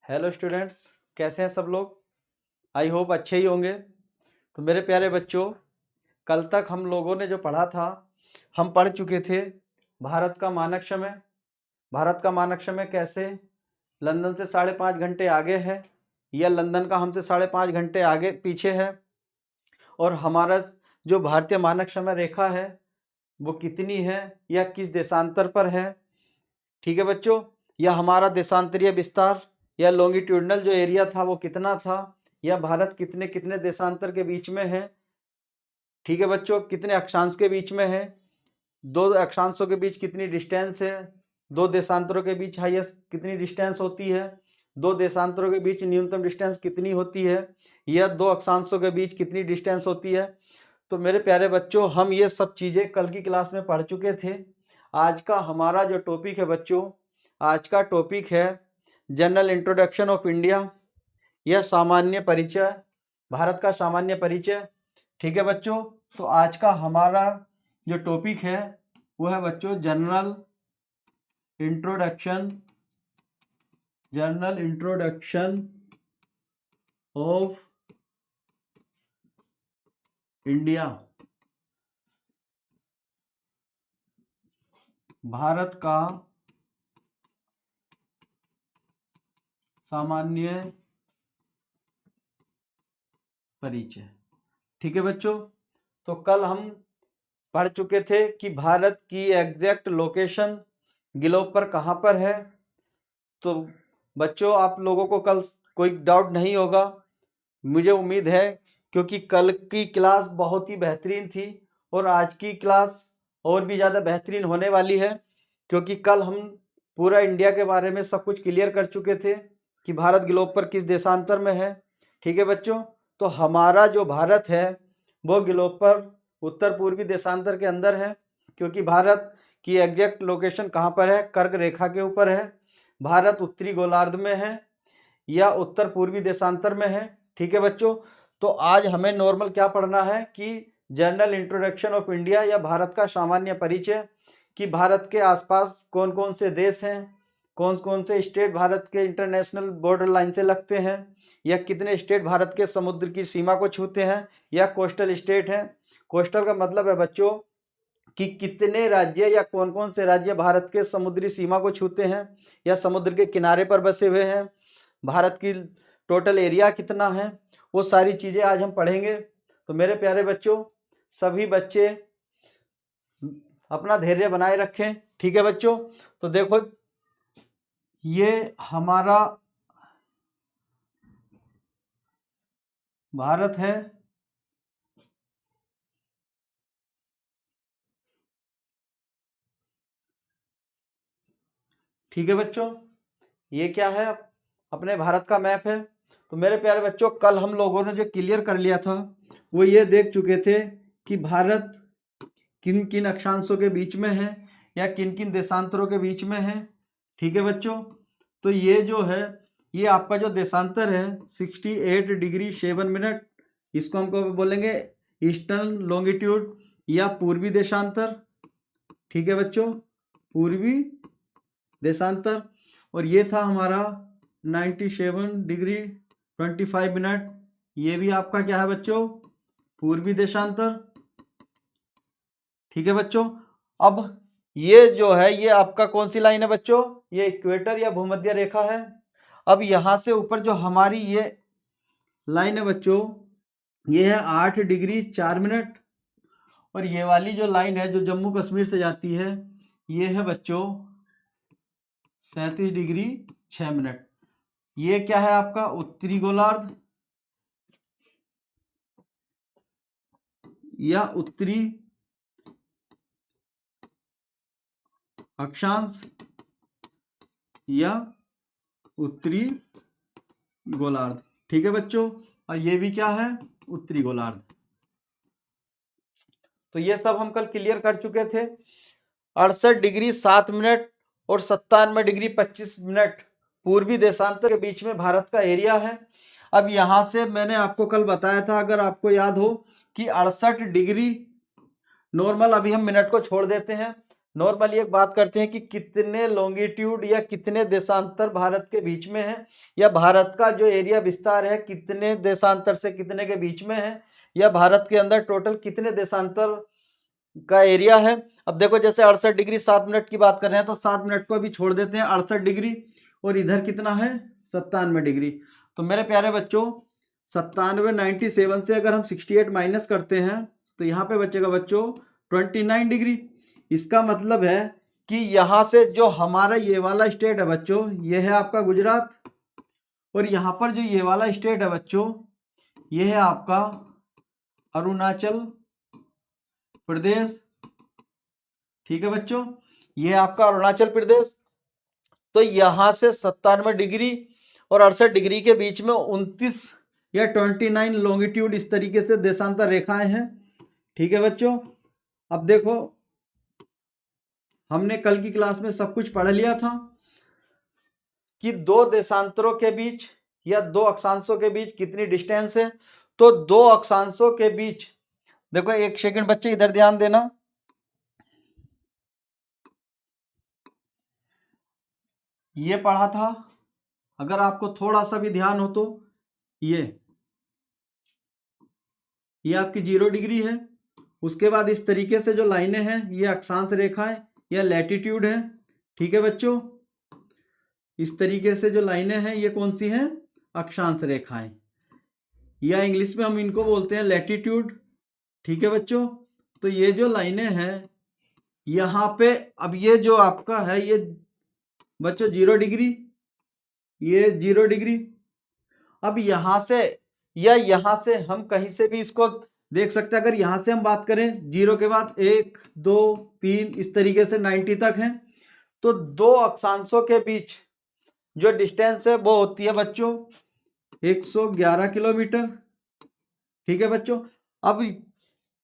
Hello students, कैसे हैं सब लोग। आई होप अच्छे ही होंगे। तो मेरे प्यारे बच्चों, कल तक हम लोगों ने जो पढ़ा था, हम पढ़ चुके थे भारत का मानक समय। भारत का मानक समय कैसे लंदन से 5.5 घंटे आगे है या लंदन का हमसे 5.5 घंटे आगे पीछे है, और हमारा जो भारतीय मानक समय रेखा है वो कितनी है या किस देशांतर पर है। ठीक है बच्चों, या हमारा देशांतरीय विस्तार या लॉन्गिट्यूडनल जो एरिया था वो कितना था, या भारत कितने कितने देशांतर के बीच में है। ठीक है बच्चों, कितने अक्षांश के बीच में है, दो अक्षांशों के बीच कितनी डिस्टेंस है, दो देशांतरों के बीच हाईएस्ट कितनी डिस्टेंस होती है, दो देशांतरों के बीच न्यूनतम डिस्टेंस कितनी होती है, या दो अक्षांशों के बीच कितनी डिस्टेंस होती है। तो मेरे प्यारे बच्चों, हम ये सब चीज़ें कल की क्लास में पढ़ चुके थे। आज का हमारा जो टॉपिक है बच्चों, आज का टॉपिक है जनरल इंट्रोडक्शन ऑफ इंडिया, यह सामान्य परिचय, भारत का सामान्य परिचय। ठीक है बच्चों, तो आज का हमारा जो टॉपिक है वो है बच्चों general introduction of India, Bharat का सामान्य परिचय। ठीक है बच्चों, तो कल हम पढ़ चुके थे कि भारत की एग्जैक्ट लोकेशन ग्लोब पर कहाँ पर है। तो बच्चों, आप लोगों को कल कोई डाउट नहीं होगा, मुझे उम्मीद है, क्योंकि कल की क्लास बहुत ही बेहतरीन थी और आज की क्लास और भी ज़्यादा बेहतरीन होने वाली है, क्योंकि कल हम पूरा इंडिया के बारे में सब कुछ क्लियर कर चुके थे कि भारत ग्लोब पर किस देशांतर में है। ठीक है बच्चों, तो हमारा जो भारत है वो ग्लोब पर उत्तर पूर्वी देशांतर के अंदर है, क्योंकि भारत की एग्जैक्ट लोकेशन कहाँ पर है, कर्क रेखा के ऊपर है। भारत उत्तरी गोलार्ध में है या उत्तर पूर्वी देशांतर में है। ठीक है बच्चों, तो आज हमें नॉर्मल क्या पढ़ना है कि जनरल इंट्रोडक्शन ऑफ इंडिया या भारत का सामान्य परिचय, कि भारत के आसपास कौन कौन से देश हैं, कौन कौन से स्टेट भारत के इंटरनेशनल बॉर्डर लाइन से लगते हैं, या कितने स्टेट भारत के समुद्र की सीमा को छूते हैं या कोस्टल स्टेट हैं। कोस्टल का मतलब है बच्चों कि कितने राज्य या कौन कौन से राज्य भारत के समुद्री सीमा को छूते हैं या समुद्र के किनारे पर बसे हुए हैं, भारत की टोटल एरिया कितना है, वो सारी चीज़ें आज हम पढ़ेंगे। तो मेरे प्यारे बच्चों, सभी बच्चे अपना धैर्य बनाए रखें। ठीक है बच्चों, तो देखो ये हमारा भारत है, ठीक है बच्चों, ये क्या है, अपने भारत का मैप है। तो मेरे प्यारे बच्चों, कल हम लोगों ने जो क्लियर कर लिया था वो ये देख चुके थे कि भारत किन किन अक्षांशों के बीच में है या किन किन देशांतरों के बीच में है। ठीक है बच्चों, तो ये जो है, ये आपका जो देशांतर है 68 डिग्री 7 मिनट, इसको हमको बोलेंगे ईस्टर्न लॉन्गिट्यूड या पूर्वी देशांतर। ठीक है बच्चों, पूर्वी देशांतर। और ये था हमारा 97 डिग्री 25 मिनट, ये भी आपका क्या है बच्चों, पूर्वी देशांतर। ठीक है बच्चों, अब ये जो है ये आपका कौन सी लाइन है बच्चों, ये इक्वेटर या भूमध्य रेखा है। अब यहाँ से ऊपर जो हमारी ये लाइन है बच्चों, ये है 8 डिग्री 4 मिनट, और ये वाली जो लाइन है जो जम्मू कश्मीर से जाती है, ये है बच्चों 37 डिग्री 6 मिनट। ये क्या है आपका उत्तरी गोलार्ध या उत्तरी अक्षांश या उत्तरी गोलार्ध। ठीक है बच्चों, और ये भी क्या है, उत्तरी गोलार्ध। तो ये सब हम कल क्लियर कर चुके थे। 68 डिग्री 7 मिनट और 97 डिग्री 25 मिनट पूर्वी देशांतर के बीच में भारत का एरिया है। अब यहाँ से मैंने आपको कल बताया था, अगर आपको याद हो, कि 68 डिग्री नॉर्मल, अभी हम मिनट को छोड़ देते हैं, नॉर्मली एक बात करते हैं कि कितने लॉन्गिट्यूड या कितने देशांतर भारत के बीच में है, या भारत का जो एरिया विस्तार है कितने देशांतर से कितने के बीच में है, या भारत के अंदर टोटल कितने देशांतर का एरिया है। अब देखो जैसे 68 डिग्री 7 मिनट की बात कर रहे हैं तो 7 मिनट को अभी छोड़ देते हैं, 68 डिग्री, और इधर कितना है 97 डिग्री। तो मेरे प्यारे बच्चों 97 से अगर हम 68 माइनस करते हैं तो यहाँ पे बचेगा बच्चों 29 डिग्री। इसका मतलब है कि यहाँ से जो हमारा ये वाला स्टेट है बच्चों, ये है आपका गुजरात, और यहाँ पर जो ये वाला स्टेट है बच्चों, ये है आपका अरुणाचल प्रदेश। ठीक है बच्चों, ये आपका अरुणाचल प्रदेश। तो यहां से 97 डिग्री और 68 डिग्री के बीच में 29 या 29 लॉन्गिट्यूड इस तरीके से देशांतर रेखाएं हैं। ठीक है बच्चों, अब देखो हमने कल की क्लास में सब कुछ पढ़ लिया था कि दो देशांतरों के बीच या दो अक्षांशों के बीच कितनी डिस्टेंस है। तो दो अक्षांशों के बीच, देखो एक सेकंड बच्चे इधर ध्यान देना, ये पढ़ा था, अगर आपको थोड़ा सा भी ध्यान हो तो ये आपकी 0 डिग्री है। उसके बाद इस तरीके से जो लाइनें हैं ये अक्षांश रेखाएं या लैटिट्यूड है। ठीक है बच्चों, इस तरीके से जो लाइनें हैं ये कौन सी हैं, अक्षांश रेखाएं, या इंग्लिश में हम इनको बोलते हैं लैटिट्यूड। ठीक है बच्चों, तो ये जो लाइनें हैं यहाँ पे, अब ये जो आपका है ये बच्चों 0 डिग्री, ये 0 डिग्री। अब यहां से या यहां से हम कहीं से भी इसको देख सकते हैं। अगर यहां से हम बात करें 0 के बाद 1 2 3 इस तरीके से 90 तक है, तो दो अक्षांशों के बीच जो डिस्टेंस है वो होती है बच्चों 111 किलोमीटर। ठीक है बच्चों, अब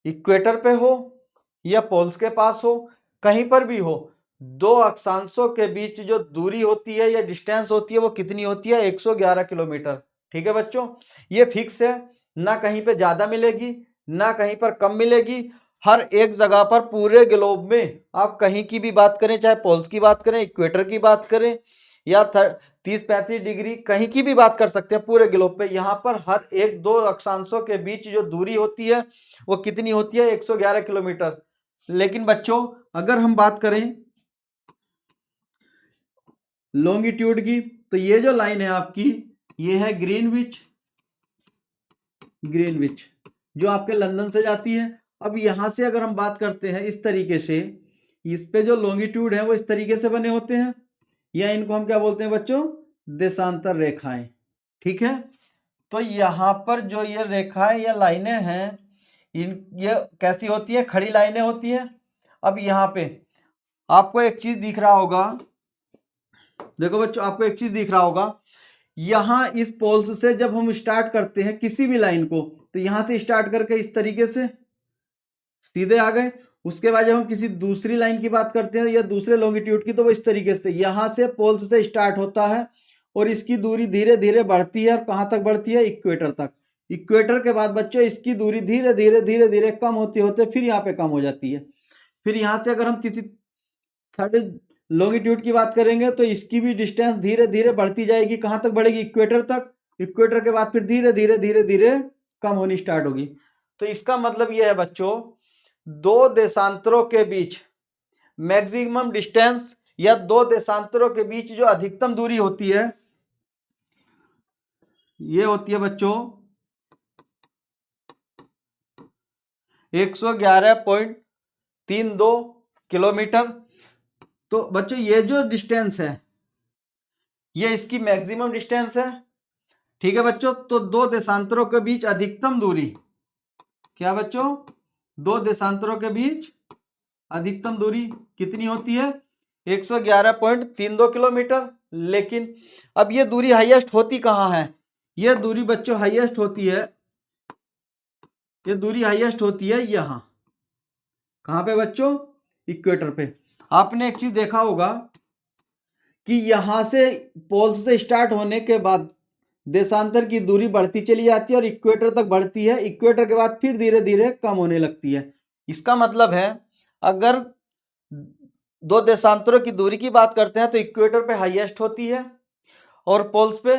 इक्वेटर पे हो या पोल्स के पास हो, कहीं पर भी हो, दो अक्षांशों के बीच जो दूरी होती है या डिस्टेंस होती है वो कितनी होती है, 111 किलोमीटर। ठीक है बच्चों, ये फिक्स है, ना कहीं पे ज्यादा मिलेगी ना कहीं पर कम मिलेगी। हर एक जगह पर पूरे ग्लोब में आप कहीं की भी बात करें, चाहे पोल्स की बात करें, इक्वेटर की बात करें, या 30-35 डिग्री कहीं की भी बात कर सकते हैं पूरे ग्लोब पे, यहाँ पर हर एक दो अक्षांशों के बीच जो दूरी होती है वो कितनी होती है, 111 किलोमीटर। लेकिन बच्चों अगर हम बात करें लॉन्गिट्यूड की, तो ये जो लाइन है आपकी ये है ग्रीनविच जो आपके लंदन से जाती है। अब यहां से अगर हम बात करते हैं इस तरीके से, इस पे जो लॉन्गिट्यूड है वो इस तरीके से बने होते हैं, या इनको हम क्या बोलते हैं बच्चों, देशांतर रेखाएं। ठीक है, तो यहां पर जो ये रेखाएं या लाइनें हैं ये कैसी होती है, खड़ी लाइनें होती हैं। अब यहाँ पे आपको एक चीज दिख रहा होगा, देखो बच्चों आपको एक चीज दिख रहा होगा, यहां इस पोल्स से जब हम स्टार्ट करते हैं किसी भी लाइन को, तो यहां से स्टार्ट करके इस तरीके से सीधे आ गए। उसके बाद जब हम किसी दूसरी लाइन की बात करते हैं या दूसरे लॉन्गिट्यूड की, तो वो इस तरीके से यहां से पोल्स से स्टार्ट होता है और इसकी दूरी धीरे धीरे बढ़ती है। कहां तक बढ़ती है, इक्वेटर तक। इक्वेटर के बाद बच्चों इसकी दूरी धीरे धीरे कम होते होते फिर यहाँ पे कम हो जाती है। फिर यहाँ से अगर हम किसी थर्ड लॉन्गिट्यूड की बात करेंगे तो इसकी भी डिस्टेंस धीरे धीरे बढ़ती जाएगी। कहां तक बढ़ेगी, इक्वेटर तक। इक्वेटर के बाद फिर धीरे धीरे कम होनी स्टार्ट होगी। तो इसका मतलब यह है बच्चों, दो देशांतरों के बीच मैक्सिमम डिस्टेंस या दो देशांतरों के बीच जो अधिकतम दूरी होती है ये होती है बच्चों 111.32 किलोमीटर। तो बच्चों ये जो डिस्टेंस है ये इसकी मैक्सिमम डिस्टेंस है। ठीक है बच्चों, तो दो देशांतरों के बीच अधिकतम दूरी क्या बच्चों, दो देशांतरों के बीच अधिकतम दूरी कितनी होती है, 111.32 किलोमीटर। लेकिन अब ये दूरी हाईएस्ट होती कहां है, ये दूरी बच्चों हाईएस्ट होती है, ये दूरी हाईएस्ट होती है यहां। कहां पे बच्चों, इक्वेटर पे। आपने एक चीज देखा होगा कि यहां से पोल्स से स्टार्ट होने के बाद देशांतर की दूरी बढ़ती चली जाती है और इक्वेटर तक बढ़ती है। इक्वेटर के बाद फिर धीरे धीरे कम होने लगती है। इसका मतलब है अगर दो देशांतरों की दूरी की बात करते हैं तो इक्वेटर पे हाईएस्ट होती है और पोल्स पे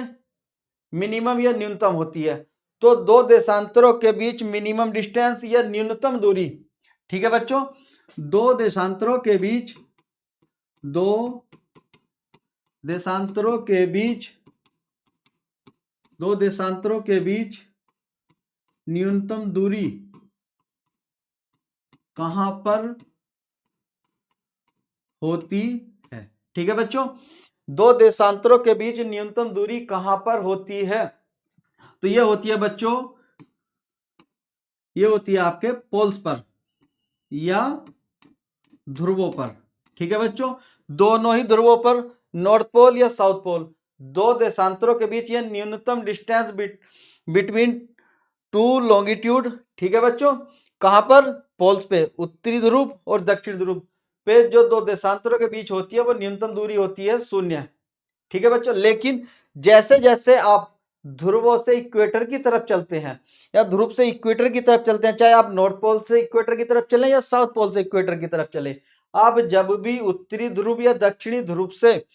मिनिमम या न्यूनतम होती है। तो दो देशांतरों के बीच मिनिमम डिस्टेंस या न्यूनतम दूरी, ठीक है बच्चों, दो देशांतरों के बीच न्यूनतम दूरी कहां पर होती है। ठीक है बच्चों, दो देशांतरों के बीच न्यूनतम दूरी कहां पर होती है, तो ये होती है बच्चों, ये होती है आपके पोल्स पर या ध्रुवों पर। ठीक है बच्चों, दोनों ही ध्रुवों पर, नॉर्थ पोल या साउथ पोल, दो देशांतरों के बीच यह न्यूनतम डिस्टेंस बिटवीन टू लॉन्गिट्यूड। ठीक है बच्चों, कहां पर, पोल्स पे, उत्तरी ध्रुव और दक्षिण ध्रुव पे जो दो देशांतरों के बीच होती है वो न्यूनतम दूरी होती है 0। ठीक है बच्चों, लेकिन जैसे जैसे आप ध्रुवों से इक्वेटर की तरफ चलते हैं या ध्रुव से इक्वेटर की तरफ चलते हैं, चाहे आप नॉर्थ पोल से इक्वेटर की तरफ चलें या साउथ पोल से इक्वेटर की तरफ चले, आप जब भी उत्तरी ध्रुव या दक्षिणी ध्रुव से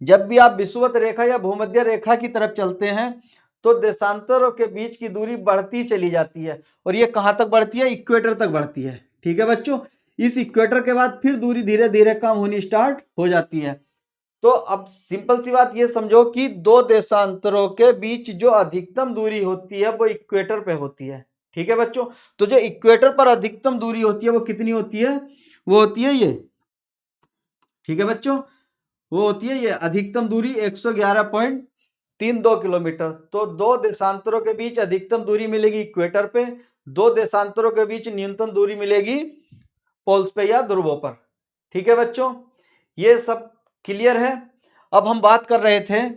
जब भी आप विषुवत रेखा या भूमध्य रेखा की तरफ चलते हैं तो देशांतरों के बीच की दूरी बढ़ती चली जाती है और ये कहां तक बढ़ती है, इक्वेटर तक बढ़ती है। ठीक है बच्चों, इस इक्वेटर के बाद फिर दूरी धीरे धीरे कम होनी स्टार्ट हो जाती है। तो अब सिंपल सी बात ये समझो कि दो देशांतरों के बीच जो अधिकतम दूरी होती है वो इक्वेटर पे होती है। ठीक है बच्चों, तो जो इक्वेटर पर अधिकतम दूरी होती है वो कितनी होती है, वो होती है ये, ठीक है बच्चों, वो होती है ये अधिकतम दूरी 111.32 किलोमीटर। तो दो देशांतरों के बीच अधिकतम दूरी मिलेगी इक्वेटर पे, दो देशांतरों के बीच न्यूनतम दूरी मिलेगी पोल्स पे या ध्रुवों पर। ठीक है बच्चों, ये सब क्लियर है। अब हम बात कर रहे थे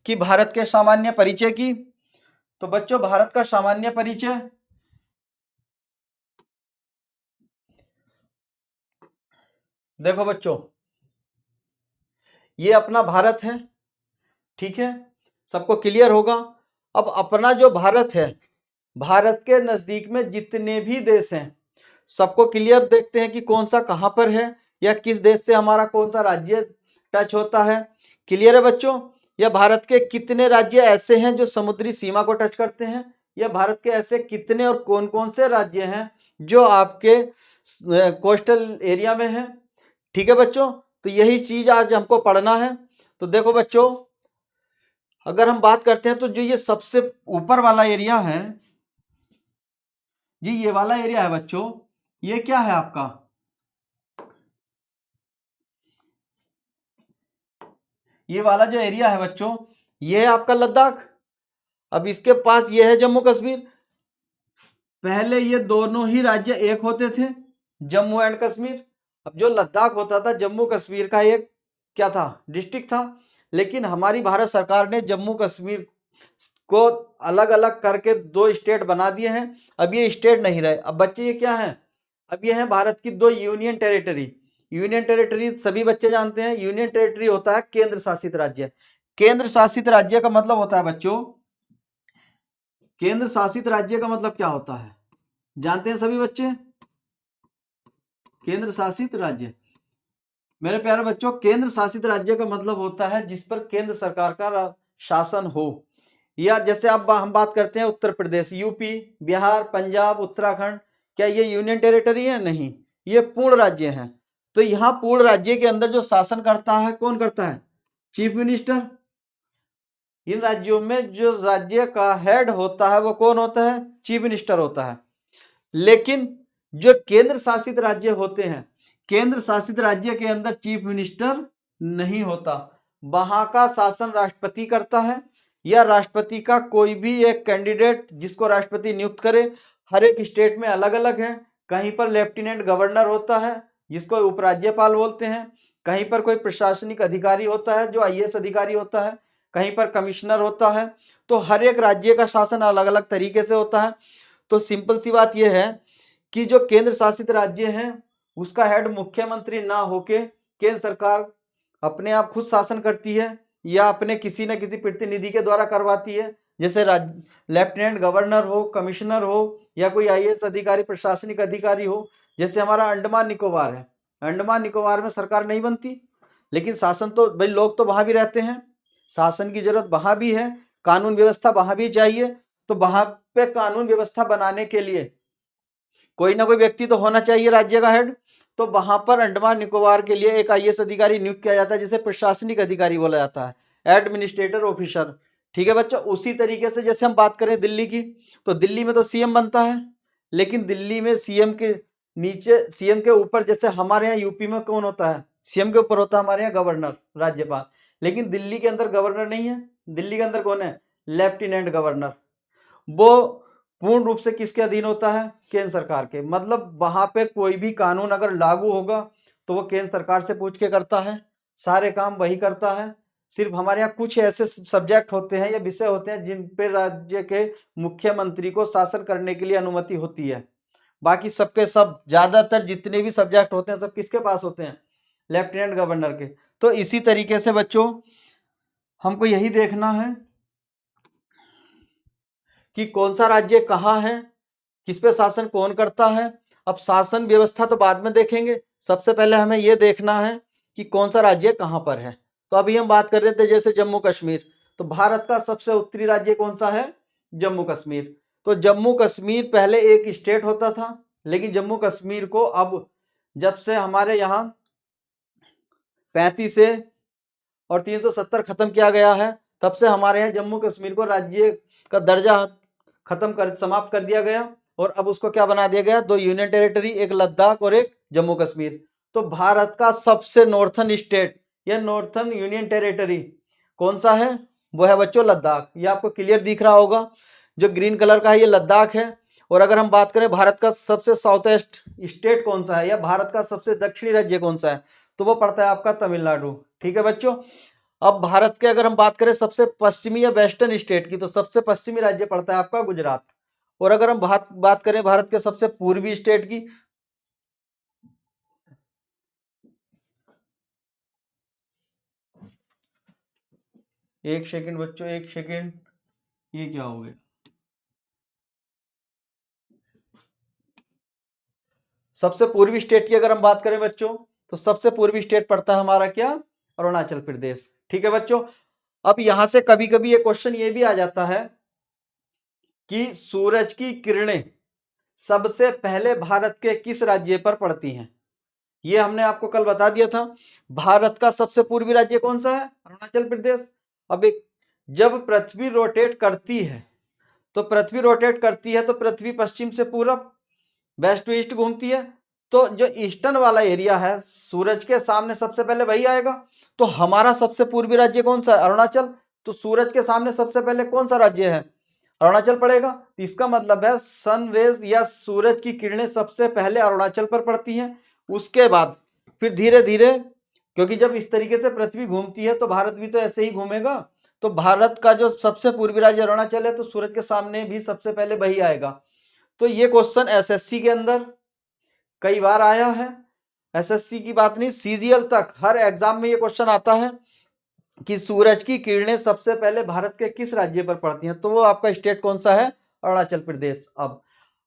कि भारत के सामान्य परिचय की। तो बच्चों, भारत का सामान्य परिचय, देखो बच्चों, ये अपना भारत है, ठीक है, सबको क्लियर होगा। अब अपना जो भारत है, भारत के नजदीक में जितने भी देश हैं सबको क्लियर देखते हैं कि कौन सा कहां पर है या किस देश से हमारा कौन सा राज्य टच होता है। क्लियर है बच्चों, या भारत के कितने राज्य ऐसे हैं जो समुद्री सीमा को टच करते हैं, या भारत के ऐसे कितने और कौन कौन से राज्य हैं जो आपके कोस्टल एरिया में हैं। ठीक है बच्चों, तो यही चीज आज हमको पढ़ना है। तो देखो बच्चों, अगर हम बात करते हैं तो जो ये सबसे ऊपर वाला एरिया है जी, ये वाला एरिया है बच्चों, ये क्या है आपका, ये वाला जो एरिया है बच्चों, ये है आपका लद्दाख। अब इसके पास ये है जम्मू कश्मीर। पहले ये दोनों ही राज्य एक होते थे, जम्मू एंड कश्मीर। अब जो लद्दाख होता था जम्मू कश्मीर का एक क्या था, डिस्ट्रिक्ट था, लेकिन हमारी भारत सरकार ने जम्मू कश्मीर को अलग अलग करके दो स्टेट बना दिए हैं। अब ये स्टेट नहीं रहे, अब बच्चे ये क्या हैं, अब ये हैं भारत की दो यूनियन टेरिटरी। यूनियन टेरिटरी सभी बच्चे जानते हैं, यूनियन टेरिटरी होता है केंद्र शासित राज्य। केंद्र शासित राज्य का मतलब होता है बच्चों, केंद्र शासित राज्य का मतलब क्या होता है, जानते हैं सभी बच्चे, केंद्र शासित राज्य, मेरे प्यारे बच्चों, केंद्र शासित राज्य का मतलब होता है जिस पर केंद्र सरकार का शासन हो। या जैसे अब हम बात करते हैं उत्तर प्रदेश, यूपी, बिहार, पंजाब, उत्तराखंड, क्या ये यूनियन टेरिटरी है, नहीं, ये पूर्ण राज्य हैं। तो यहाँ पूर्ण राज्य के अंदर जो शासन करता है कौन करता है, चीफ मिनिस्टर। इन राज्यों में जो राज्य का हेड होता है वो कौन होता है, चीफ मिनिस्टर होता है। लेकिन जो केंद्र शासित राज्य होते हैं, केंद्र शासित राज्य के अंदर चीफ मिनिस्टर नहीं होता, वहां का शासन राष्ट्रपति करता है या राष्ट्रपति का कोई भी एक कैंडिडेट जिसको राष्ट्रपति नियुक्त करे। हर एक स्टेट में अलग अलग है, कहीं पर लेफ्टिनेंट गवर्नर होता है जिसको उपराज्यपाल बोलते हैं, कहीं पर कोई प्रशासनिक अधिकारी होता है जो आईएएस अधिकारी होता है, कहीं पर कमिश्नर होता है। तो हर एक राज्य का शासन अलग अलग तरीके से होता है। तो सिंपल सी बात यह है कि जो केंद्र शासित राज्य हैं उसका हेड मुख्यमंत्री ना होके केंद्र सरकार अपने आप खुद शासन करती है या अपने किसी न किसी प्रतिनिधि के द्वारा करवाती है, जैसे लेफ्टिनेंट गवर्नर हो, कमिश्नर हो, या कोई आईएएस अधिकारी, प्रशासनिक अधिकारी हो। जैसे हमारा अंडमान निकोबार है, अंडमान निकोबार में सरकार नहीं बनती, लेकिन शासन तो भाई लोग तो वहां भी रहते हैं, शासन की जरूरत वहां भी है, कानून व्यवस्था वहां भी चाहिए। तो वहां पे कानून व्यवस्था बनाने के लिए कोई ना कोई व्यक्ति तो होना चाहिए राज्य का हेड। तो वहां पर अंडमान निकोबार के लिए एक आईएएस अधिकारी नियुक्त किया जाता है, जिसे प्रशासनिक अधिकारी बोला जाता है, एडमिनिस्ट्रेटर ऑफिसर। ठीक है बच्चों, उसी तरीके से जैसे हम बात करें दिल्ली की, तो दिल्ली में तो सीएम बनता है, लेकिन दिल्ली में सीएम के नीचे, सीएम के ऊपर, जैसे हमारे यहाँ यूपी में कौन होता है, सीएम के ऊपर होता है हमारे यहाँ गवर्नर, राज्यपाल। लेकिन दिल्ली के अंदर गवर्नर नहीं है, दिल्ली के अंदर कौन है, लेफ्टिनेंट गवर्नर। वो पूर्ण रूप से किसके अधीन होता है, केंद्र सरकार के। मतलब वहां पे कोई भी कानून अगर लागू होगा तो वो केंद्र सरकार से पूछ के करता है, सारे काम वही करता है। सिर्फ हमारे यहाँ कुछ ऐसे सब्जेक्ट होते हैं या विषय होते हैं जिन पे राज्य के मुख्यमंत्री को शासन करने के लिए अनुमति होती है। बाकी सबके सब ज्यादातर जितने भी सब्जेक्ट होते हैं सब किसके पास होते हैं, लेफ्टिनेंट गवर्नर के। तो इसी तरीके से बच्चों हमको यही देखना है कि कौन सा राज्य कहाँ है, किस पे शासन कौन करता है। अब शासन व्यवस्था तो बाद में देखेंगे, सबसे पहले हमें यह देखना है कि कौन सा राज्य कहाँ पर है। तो अभी हम बात कर रहे थे जैसे जम्मू कश्मीर, तो भारत का सबसे उत्तरी राज्य कौन सा है, जम्मू कश्मीर। तो जम्मू कश्मीर पहले एक स्टेट होता था, लेकिन जम्मू कश्मीर को अब जब से हमारे यहाँ 35 से और 370 खत्म किया गया है, तब से हमारे यहाँ जम्मू कश्मीर को राज्य का दर्जा समाप्त कर दिया गया, और अब उसको क्या बना दिया गया, 2 यूनियन टेरिटरी, एक लद्दाख और एक जम्मू कश्मीर। तो भारत का सबसे नॉर्थन स्टेट या नॉर्थन यूनियन टेरिटरी कौन सा है, वो है बच्चों लद्दाख। ये आपको क्लियर दिख रहा होगा, जो ग्रीन कलर का है ये लद्दाख है। और अगर हम बात करें भारत का सबसे साउथ ईस्ट स्टेट कौन सा है, या भारत का सबसे दक्षिणी राज्य कौन सा है, तो वो पड़ता है आपका तमिलनाडु। ठीक है बच्चों, अब भारत के अगर हम बात करें सबसे पश्चिमी या वेस्टर्न स्टेट की, तो सबसे पश्चिमी राज्य पड़ता है आपका गुजरात। और अगर हम बात करें भारत के सबसे पूर्वी स्टेट की, एक सेकंड बच्चों, एक सेकंड, ये क्या हो गया, सबसे पूर्वी स्टेट की अगर हम बात करें बच्चों, तो सबसे पूर्वी स्टेट पड़ता है हमारा क्या, अरुणाचल प्रदेश। ठीक है बच्चों, अब यहां से कभी कभी ये क्वेश्चन ये भी आ जाता है कि सूरज की किरणें सबसे पहले भारत के किस राज्य पर पड़ती हैं। ये हमने आपको कल बता दिया था, भारत का सबसे पूर्वी राज्य कौन सा है, अरुणाचल प्रदेश। अब एक, जब पृथ्वी रोटेट करती है, तो पृथ्वी रोटेट करती है तो पृथ्वी पश्चिम से पूरब, वेस्ट टू ईस्ट घूमती है। तो जो ईस्टर्न वाला एरिया है सूरज के सामने सबसे पहले वही आएगा। तो हमारा सबसे पूर्वी राज्य कौन सा है, अरुणाचल। तो सूरज के सामने सबसे पहले कौन सा राज्य है, अरुणाचल पड़ेगा। इसका मतलब है सन रेज या सूरज की किरणें सबसे पहले अरुणाचल पर पड़ती हैं, उसके बाद फिर धीरे धीरे, क्योंकि जब इस तरीके से पृथ्वी घूमती है तो भारत भी तो ऐसे ही घूमेगा। तो भारत का जो सबसे पूर्वी राज्य अरुणाचल है, तो सूरज के सामने भी सबसे पहले वही आएगा। तो ये क्वेश्चन एसएससी के अंदर कई बार आया है, एसएससी की बात नहीं, सीजीएल तक हर एग्जाम में ये क्वेश्चन आता है कि सूरज की किरणें सबसे पहले भारत के किस राज्य पर पड़ती हैं, तो वो आपका स्टेट कौन सा है, अरुणाचल प्रदेश। अब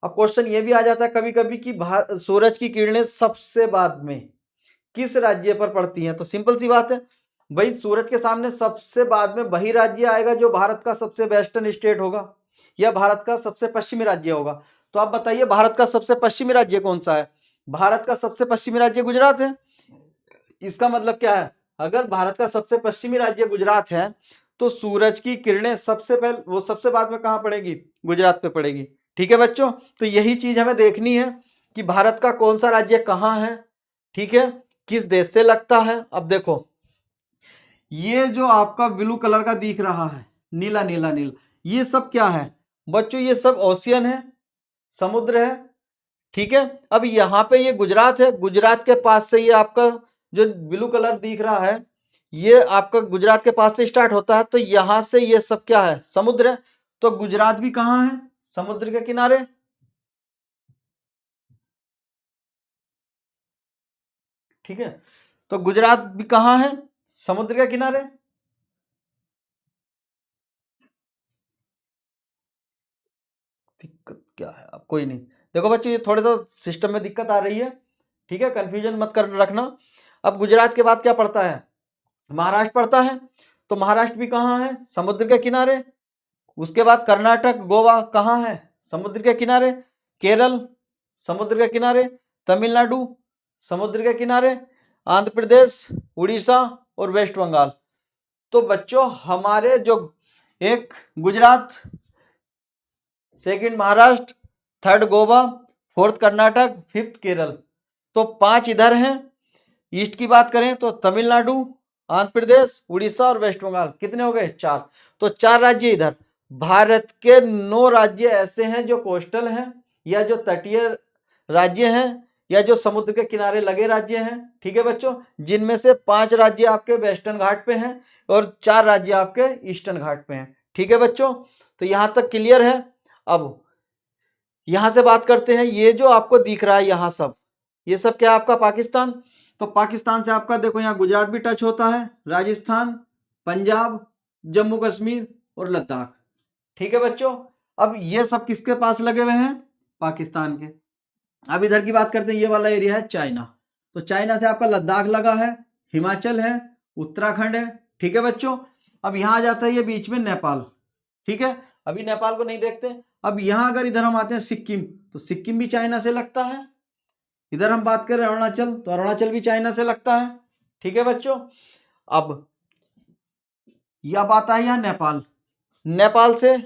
क्वेश्चन ये भी आ जाता है कभी कभी कि सूरज की किरणें सबसे बाद में किस राज्य पर पड़ती हैं। तो सिंपल सी बात है भाई, सूरज के सामने सबसे बाद में वही राज्य आएगा जो भारत का सबसे वेस्टर्न स्टेट होगा या भारत का सबसे पश्चिमी राज्य होगा। तो आप बताइए भारत का सबसे पश्चिमी राज्य कौन सा है, भारत का सबसे पश्चिमी राज्य गुजरात है। इसका मतलब क्या है, अगर भारत का सबसे पश्चिमी राज्य गुजरात है, तो सूरज की किरणें सबसे पहले, वो सबसे बाद में कहां पड़ेगी, गुजरात पे पड़ेगी। ठीक है बच्चों, तो यही चीज हमें देखनी है कि भारत का कौन सा राज्य कहां है, ठीक है, किस देश से लगता है। अब देखो, ये जो आपका ब्लू कलर का दिख रहा है, नीला नीला नीला, ये सब क्या है बच्चों, ये सब ओशियन है, समुद्र है। ठीक है, अब यहां पे ये गुजरात है, गुजरात के पास से ये आपका जो ब्लू कलर दिख रहा है, ये आपका गुजरात के पास से स्टार्ट होता है, तो यहां से ये सब क्या है, समुद्र है। तो गुजरात भी कहां है, समुद्र के किनारे। ठीक है, तो गुजरात भी कहां है, समुद्र के किनारे। दिक्कत क्या है, अब कोई नहीं, देखो बच्चों ये थोड़ा सा सिस्टम में दिक्कत आ रही है, ठीक है, कंफ्यूजन मत कर रखना। अब गुजरात के बाद क्या पड़ता है, महाराष्ट्र पड़ता है। तो महाराष्ट्र भी कहाँ है, समुद्र के किनारे। उसके बाद कर्नाटक गोवा कहाँ है, समुद्र के किनारे। केरल समुद्र के किनारे। तमिलनाडु समुद्र के किनारे। आंध्र प्रदेश, उड़ीसा और वेस्ट बंगाल। तो बच्चों हमारे जो एक Gujarat, second Maharashtra, third Goa, fourth Karnataka, fifth Kerala, तो 5 इधर हैं। ईस्ट की बात करें तो तमिलनाडु, आंध्र प्रदेश, उड़ीसा और वेस्ट बंगाल। कितने हो गए, 4। तो 4 राज्य इधर। भारत के 9 राज्य ऐसे हैं जो कोस्टल हैं या जो तटीय राज्य हैं या जो समुद्र के किनारे लगे राज्य हैं। ठीक है बच्चों, जिनमें से 5 राज्य आपके वेस्टर्न घाट पे हैं और 4 राज्य आपके ईस्टर्न घाट पे हैं। ठीक है बच्चों, तो यहां तक क्लियर है। अब यहां से बात करते हैं, ये जो आपको दिख रहा है यहां सब, ये सब क्या है आपका पाकिस्तान। तो पाकिस्तान से आपका देखो यहाँ गुजरात भी टच होता है, राजस्थान, पंजाब, जम्मू कश्मीर और लद्दाख। ठीक है बच्चों, अब ये सब किसके पास लगे हुए हैं, पाकिस्तान के। अब इधर की बात करते हैं, ये वाला एरिया है चाइना। तो चाइना से आपका लद्दाख लगा है, हिमाचल है, उत्तराखंड है। ठीक है बच्चों, अब यहां आ जाता है ये बीच में नेपाल। ठीक है, अभी नेपाल को नहीं देखते। अब यहां अगर इधर हम आते हैं सिक्किम, तो सिक्किम भी चाइना से लगता है। इधर हम बात करें अरुणाचल, तो अरुणाचल भी चाइना से लगता है। ठीक है बच्चों, अब यह बात आई यहाँ नेपाल। नेपाल से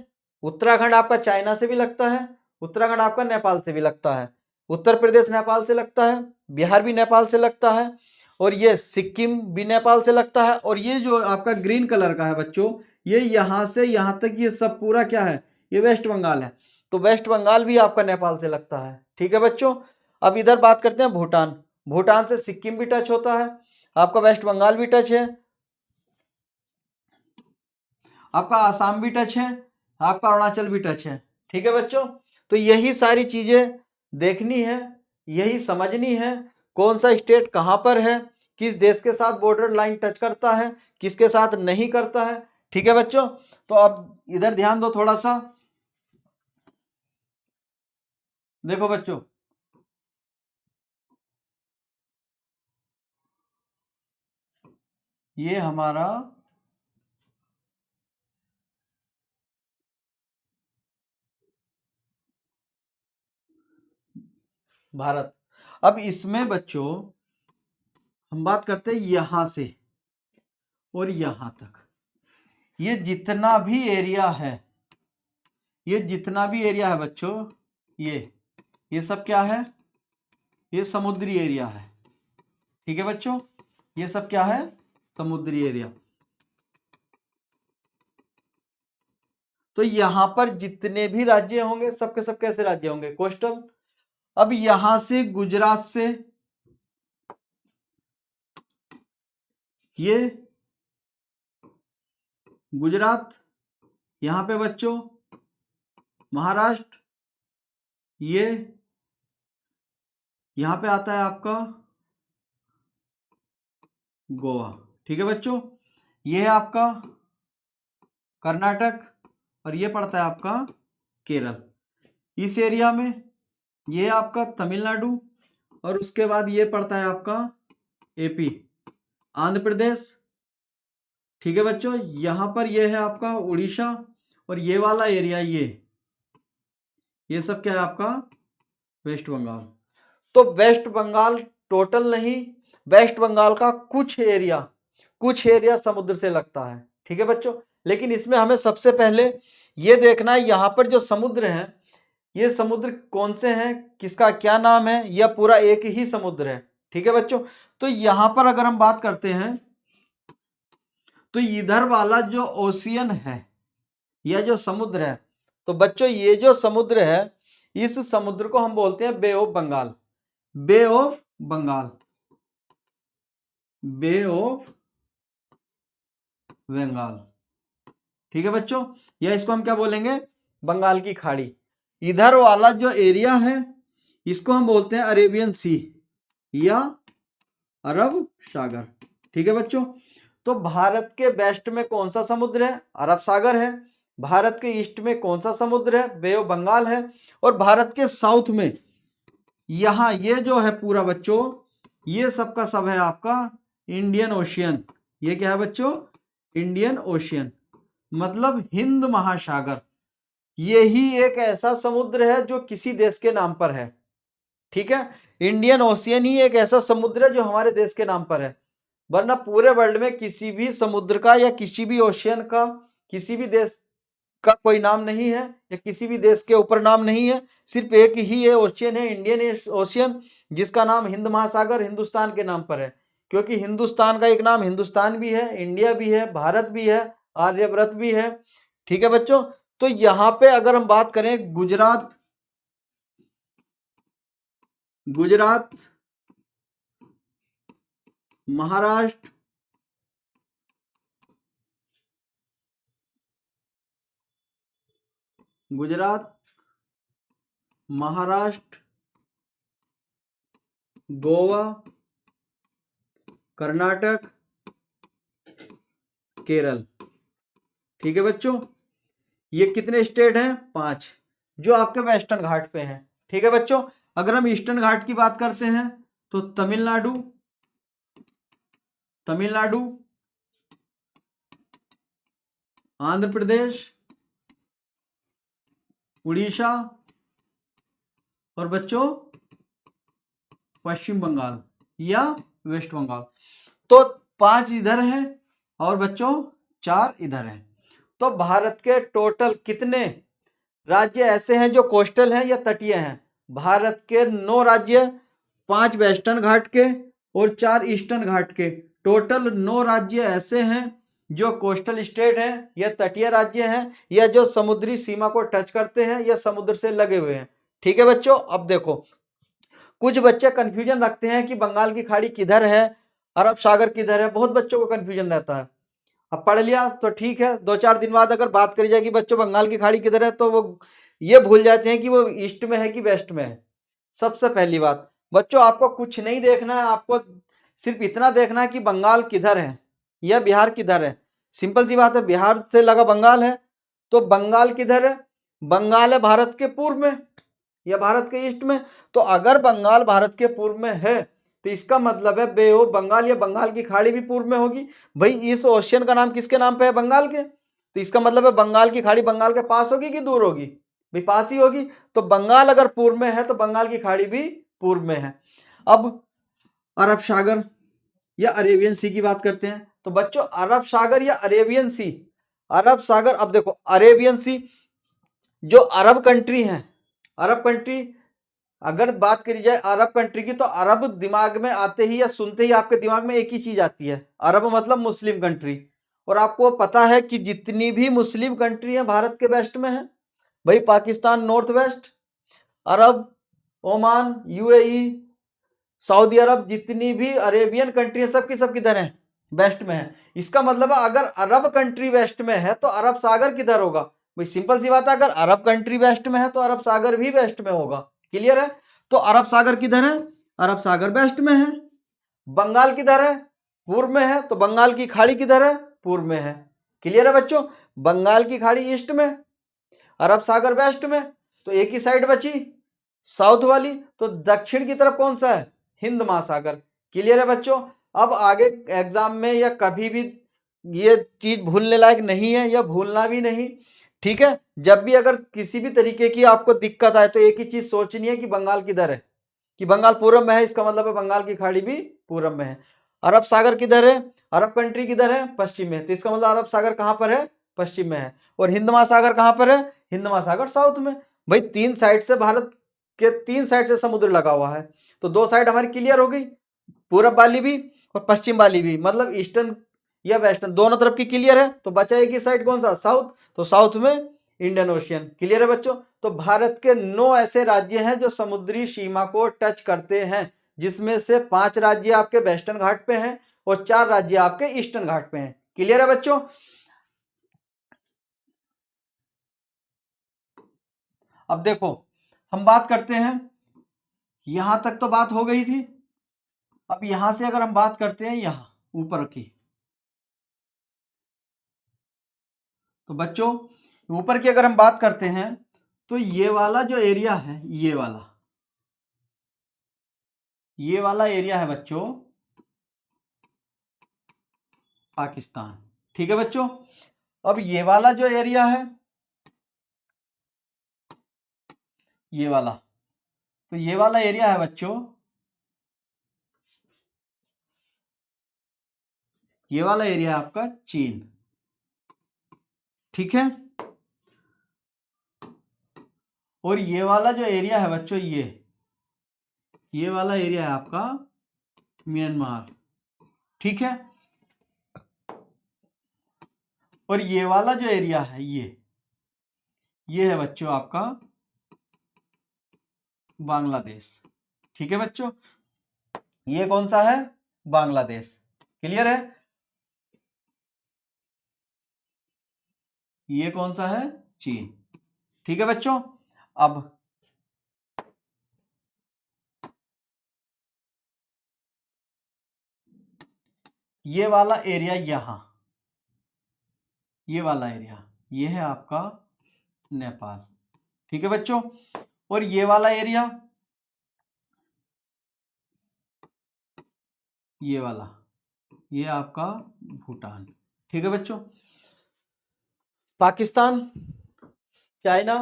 उत्तराखंड आपका चाइना से भी लगता है, उत्तराखंड आपका नेपाल से भी लगता है, उत्तर प्रदेश नेपाल से लगता है, बिहार भी नेपाल से लगता है, और ये सिक्किम भी नेपाल से लगता है। और ये जो आपका ग्रीन कलर का है बच्चों, ये यहाँ से यहाँ तक ये सब पूरा क्या है, ये वेस्ट बंगाल है। तो वेस्ट बंगाल भी आपका नेपाल से लगता है। ठीक है बच्चों, अब इधर बात करते हैं भूटान। भूटान से सिक्किम भी टच होता है, आपका वेस्ट बंगाल भी टच है, आपका आसाम भी टच है, आपका अरुणाचल भी टच है। ठीक है बच्चों, तो यही सारी चीजें देखनी है, यही समझनी है, कौन सा स्टेट कहां पर है, किस देश के साथ बॉर्डर लाइन टच करता है, किसके साथ नहीं करता है। ठीक है बच्चों, तो अब इधर ध्यान दो थोड़ा सा। देखो बच्चों, ये हमारा भारत। अब इसमें बच्चों हम बात करते हैं यहां से और यहां तक, ये जितना भी एरिया है, ये जितना भी एरिया है बच्चों, ये सब क्या है, ये समुद्री एरिया है। ठीक है बच्चों, ये सब क्या है, समुद्री एरिया। तो यहां पर जितने भी राज्य होंगे सबके सब कैसे राज्य होंगे, कोस्टल। अब यहां से गुजरात से ये गुजरात, यहां पे बच्चों महाराष्ट्र, ये यहां पे आता है आपका गोवा। ठीक है बच्चों, ये है आपका कर्नाटक और ये पड़ता है आपका केरल। इस एरिया में ये है आपका तमिलनाडु और उसके बाद ये पड़ता है आपका एपी, आंध्र प्रदेश। ठीक है बच्चों, यहां पर ये है आपका उड़ीसा और ये वाला एरिया ये सब क्या है आपका वेस्ट बंगाल। तो वेस्ट बंगाल टोटल नहीं, वेस्ट बंगाल का कुछ एरिया समुद्र से लगता है। ठीक है बच्चों, लेकिन इसमें हमें सबसे पहले ये देखना है यहां पर जो समुद्र है, ये समुद्र कौन से हैं, किसका क्या नाम है, यह पूरा एक ही समुद्र है। ठीक है बच्चों, तो यहां पर अगर हम बात करते हैं तो इधर वाला जो ओशियन है या जो समुद्र है, तो बच्चों ये जो समुद्र है, इस समुद्र को हम बोलते हैं Bay of Bengal. Bay of Bengal, Bay of Bengal. ठीक है बच्चों, या इसको हम क्या बोलेंगे, बंगाल की खाड़ी। इधर वाला जो एरिया है इसको हम बोलते हैं अरेबियन सी या अरब सागर। ठीक है बच्चों, तो भारत के वेस्ट में कौन सा समुद्र है, अरब सागर है। भारत के ईस्ट में कौन सा समुद्र है, बे ऑफ बंगाल है। और भारत के साउथ में यहाँ ये जो है पूरा बच्चों, ये सब का सब है आपका इंडियन ओशियन। ये क्या है बच्चों? इंडियन ओशियन, मतलब हिंद महासागर। यही एक ऐसा समुद्र है जो किसी देश के नाम पर है। ठीक है, इंडियन ओशियन ही एक ऐसा समुद्र है जो हमारे देश के नाम पर है, वरना पूरे वर्ल्ड में किसी भी समुद्र का या किसी भी ओशियन का, किसी भी देश का कोई नाम नहीं है, या किसी भी देश के ऊपर नाम नहीं है। सिर्फ एक ही ये ओशियन है, इंडियन ओशियन, जिसका नाम हिंद महासागर हिंदुस्तान के नाम पर है। क्योंकि हिंदुस्तान का एक नाम हिंदुस्तान भी है, इंडिया भी है, भारत भी है, आर्यव्रत भी है। ठीक है बच्चों, तो यहां पे अगर हम बात करें गुजरात, गुजरात, महाराष्ट्र, गुजरात, महाराष्ट्र, गोवा, कर्नाटक, केरल। ठीक है बच्चों, ये कितने स्टेट हैं? 5, जो आपके वेस्टर्न घाट पे हैं। ठीक है बच्चों, अगर हम ईस्टर्न घाट की बात करते हैं तो तमिलनाडु, तमिलनाडु, आंध्र प्रदेश, उड़ीसा, और बच्चों पश्चिम बंगाल या वेस्ट बंगाल। तो 5 इधर हैं और बच्चों 4 इधर हैं। तो भारत के टोटल कितने राज्य ऐसे हैं जो कोस्टल हैं या तटीय हैं? भारत के 9 राज्य, 5 वेस्टर्न घाट के और 4 ईस्टर्न घाट के, टोटल 9 राज्य ऐसे हैं जो कोस्टल स्टेट हैं या तटीय राज्य हैं, या जो समुद्री सीमा को टच करते हैं या समुद्र से लगे हुए हैं। ठीक है बच्चों, अब देखो, कुछ बच्चे कंफ्यूजन रखते हैं कि बंगाल की खाड़ी किधर है, अरब सागर किधर है, बहुत बच्चों को कंफ्यूजन रहता है। अब पढ़ लिया तो ठीक है, 2-4 दिन बाद अगर बात करी जाएगी बच्चों बंगाल की खाड़ी किधर है, तो वो ये भूल जाते हैं कि वो ईस्ट में है कि वेस्ट में है। सबसे पहली बात बच्चों, आपको कुछ नहीं देखना है, आपको सिर्फ इतना देखना है कि बंगाल किधर है या बिहार किधर है। सिंपल सी बात है, बिहार से लगा बंगाल है, तो बंगाल किधर है? बंगाल है भारत के पूर्व में या भारत के ईस्ट में। तो अगर बंगाल भारत के पूर्व में है तो इसका मतलब है बे ऑफ बंगाल या बंगाल की खाड़ी भी पूर्व में होगी। भाई इस ओशियन का नाम किसके नाम पे है? बंगाल के। तो इसका मतलब है बंगाल की खाड़ी बंगाल के पास होगी कि दूर होगी? भाई पास ही होगी। तो बंगाल अगर पूर्व में है तो बंगाल की खाड़ी भी पूर्व में है। अब अरब सागर या अरेबियन सी की बात करते हैं। तो बच्चों अरब सागर या अरेबियन सी, अरब सागर, अब देखो अरेबियन सी जो अरब कंट्री हैं, अरब कंट्री, अगर बात करी जाए अरब कंट्री की, तो अरब दिमाग में आते ही या सुनते ही आपके दिमाग में एक ही चीज आती है, अरब मतलब मुस्लिम कंट्री। और आपको पता है कि जितनी भी मुस्लिम कंट्री है भारत के वेस्ट में है। भाई पाकिस्तान नॉर्थ वेस्ट, अरब, ओमान, यूएई, सऊदी अरब, जितनी भी अरेबियन कंट्री है सबकी सब किधर है? वेस्ट में है। इसका मतलब है अगर अरब कंट्री वेस्ट में है तो अरब सागर किधर होगा? भाई सिंपल सी बात है, अगर अरब कंट्री वेस्ट में है तो अरब सागर भी वेस्ट में होगा। क्लियर है? तो अरब सागर किधर है? अरब सागर वेस्ट में है। बंगाल किधर है? पूर्व में है। तो बंगाल की खाड़ी किधर है? पूर्व में है। क्लियर है बच्चों? बंगाल की खाड़ी ईस्ट में, अरब सागर वेस्ट में, तो एक ही साइड बची साउथ वाली। तो दक्षिण की तरफ कौन सा है? हिंद महासागर। क्लियर है बच्चों? अब आगे एग्जाम में या कभी भी ये चीज भूलने लायक नहीं है या भूलना भी नहीं। ठीक है, जब भी अगर किसी भी तरीके की आपको दिक्कत आए तो एक ही चीज सोचनी है कि बंगाल किधर है, कि बंगाल पूरब में है, इसका मतलब है बंगाल की खाड़ी भी पूरब में है। अरब सागर किधर है? अरब कंट्री किधर है? पश्चिम में, तो इसका मतलब अरब सागर कहां पर है? पश्चिम में है। और हिंद महासागर कहां पर है? हिंद महासागर साउथ में। भाई 3 साइड से भारत के 3 साइड से समुद्र लगा हुआ है, तो 2 साइड हमारी क्लियर हो गई, पूरब वाली भी और पश्चिम वाली भी, मतलब ईस्टर्न या वेस्टर्न दोनों तरफ की क्लियर है। तो बचा एक ही साइड कौन सा? साउथ। तो साउथ में इंडियन ओशियन। क्लियर है बच्चों? तो भारत के 9 ऐसे राज्य हैं जो समुद्री सीमा को टच करते हैं, जिसमें से 5 राज्य आपके वेस्टर्न घाट पे हैं और 4 राज्य आपके ईस्टर्न घाट पे हैं। क्लियर है बच्चों? अब देखो हम बात करते हैं, यहां तक तो बात हो गई थी। अब यहां से अगर हम बात करते हैं यहां ऊपर की, तो बच्चों ऊपर की अगर हम बात करते हैं तो ये वाला जो एरिया है, ये वाला, ये वाला एरिया है बच्चों पाकिस्तान। ठीक है बच्चों, अब ये वाला जो एरिया है ये वाला, तो ये वाला एरिया है बच्चों, ये वाला एरिया है आपका चीन। ठीक है, और ये वाला जो एरिया है बच्चों ये वाला एरिया है आपका म्यांमार। ठीक है, और ये वाला जो एरिया है ये है बच्चों आपका बांग्लादेश। ठीक है बच्चों, ये कौन सा है? बांग्लादेश। क्लियर है? ये कौन सा है? चीन। ठीक है बच्चों, अब ये वाला एरिया यहां, ये वाला एरिया ये है आपका नेपाल। ठीक है बच्चों, और ये वाला एरिया ये वाला ये आपका भूटान। ठीक है बच्चों, पाकिस्तान, चाइना,